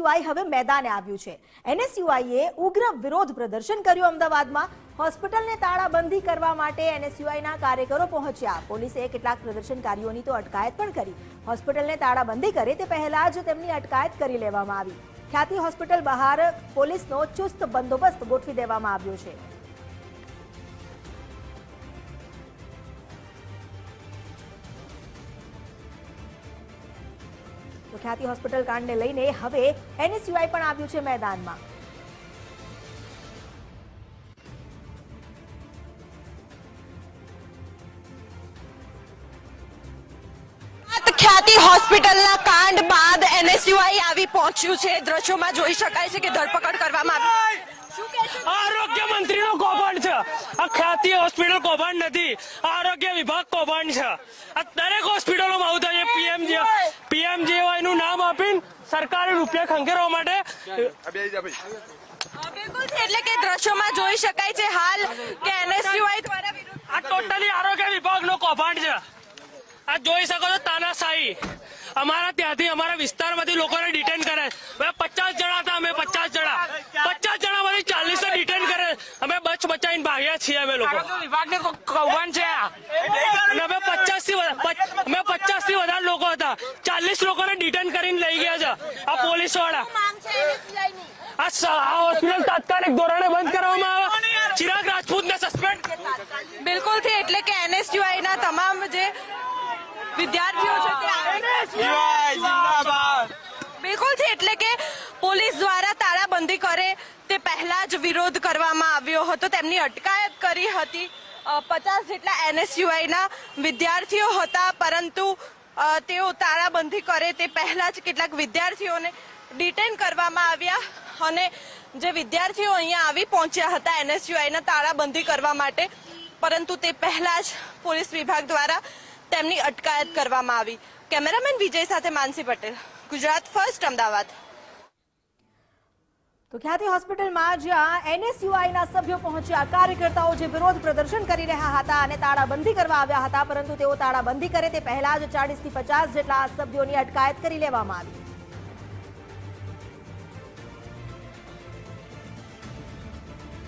NSUI હવે મેદાને આવ્યું છે। એનએસયુઆઈએ ઉગ્ર વિરોધ પ્રદર્શન કર્યું। અમદાવાદમાં હોસ્પિટલને તાળાબંધી કરવા માટે એનએસયુઆઈના કાર્યકરો પહોંચ્યા। પોલીસે કેટલાક પ્રદર્શનકારીઓની તો અટકાયત પણ કરી। હોસ્પિટલને તાળાબંધી કરે તે પહેલા જ તેમની અટકાયત કરી લેવામાં આવી। ખ્યાતિ હોસ્પિટલ બહાર પોલીસનો ચુસ્ત બંદોબસ્ત ગોઠવી દેવામાં આવ્યો છે। તો ખ્યાતિ હોસ્પિટલ કાંડને લઈને હવે એનએસયુઆઈ પણ આવ્યું છે મેદાનમાં। ખ્યાતિ હોસ્પિટલના કાંડ બાદ એનએસયુઆઈ આવી પહોંચ્યું છે। દ્રશ્યોમાં જોઈ શકાય છે કે ધરપકડ કરવામાં આવી। આરોગ્ય મંત્રીનો કૌભાંડ છે આ। ખ્યાતિ હોસ્પિટલ કૌભાંડ નથી, આરોગ્ય વિભાગ કૌભાંડ છે। આ દરેક હોસ્પિટલોમાં આવું થાય છે। પીએમજેવાય નું નામ આપીને સરકારે રૂપિયા ખંખેરવા માટે બિલકુલ છે, એટલે કે દ્રશ્યોમાં જોઈ શકાય છે હાલ કે એનએસયુઆઈ દ્વારા આ ટોટલી આરોગ્ય વિભાગનો કૌભાંડ છે। આ જોઈ શકો છો તાનાશાહી। અમારા ત્યાંથી અમારા વિસ્તારમાંથી લોકોને ડિટેન કરે। 50 જણા હતા, અમે 50 જણામાંથી 40 ડિટેન કરે। અમે બચ બચાઈને ભાગ્યા છીએ અમે લોકો। વિભાગને કૌભાંડ છે અને અમે 50 થી વધારે લોકો હતા, 40 લોકોને ડિટેન કરીને લઈ ગયા છે આ પોલીસ વાળા। આ હોસ્પિટલ તાત્કાલિક ધોરણે બંધ કરવામાં આવે। ચિરાગ રાજપૂતને સસ્પેન્ડ। બિલકુલ છે, એટલે કે એનએસયુઆઈના તમામ જે વિદ્યાર્થીઓ છે બિલકુલ છે, એટલે કે પોલીસ દ્વારા તાળાબંધી કરે તે પહેલા જ વિરોધ કરવામાં આવ્યો હતો। તેમની અટકાયત કરી હતી। 50 જેટલા એનએસયુઆઈના વિદ્યાર્થીઓ હતા, પરંતુ તેઓ તાળાબંધી કરે તે પહેલા જ કેટલાક વિદ્યાર્થીઓને ડિટેન કરવામાં આવ્યા અને જે વિદ્યાર્થીઓ અહીંયા આવી પહોંચ્યા હતા એનએસયુઆઈના તાળાબંધી કરવા માટે, પરંતુ તે પહેલા જ પોલીસ વિભાગ દ્વારા તેમની અટકાયત કરવામાં આવી। કેમેરામેન વિજય સાથે માનસી પટેલ, ગુજરાત ફર્સ્ટ, અમદાવાદ। તો ખ્યાતિ હોસ્પિટલમાં જ્યાં એનએસયુઆઈના સભ્યો પહોંચ્યા, કાર્યકર્તાઓ જે વિરોધ પ્રદર્શન કરી રહ્યા હતા અને તાળાબંધી કરવા આવ્યા હતા, પરંતુ તેઓ તાળાબંધી કરે તે પહેલા જ 40 થી 50 જેટલા સભ્યોની અટકાયત કરી લેવામાં આવી।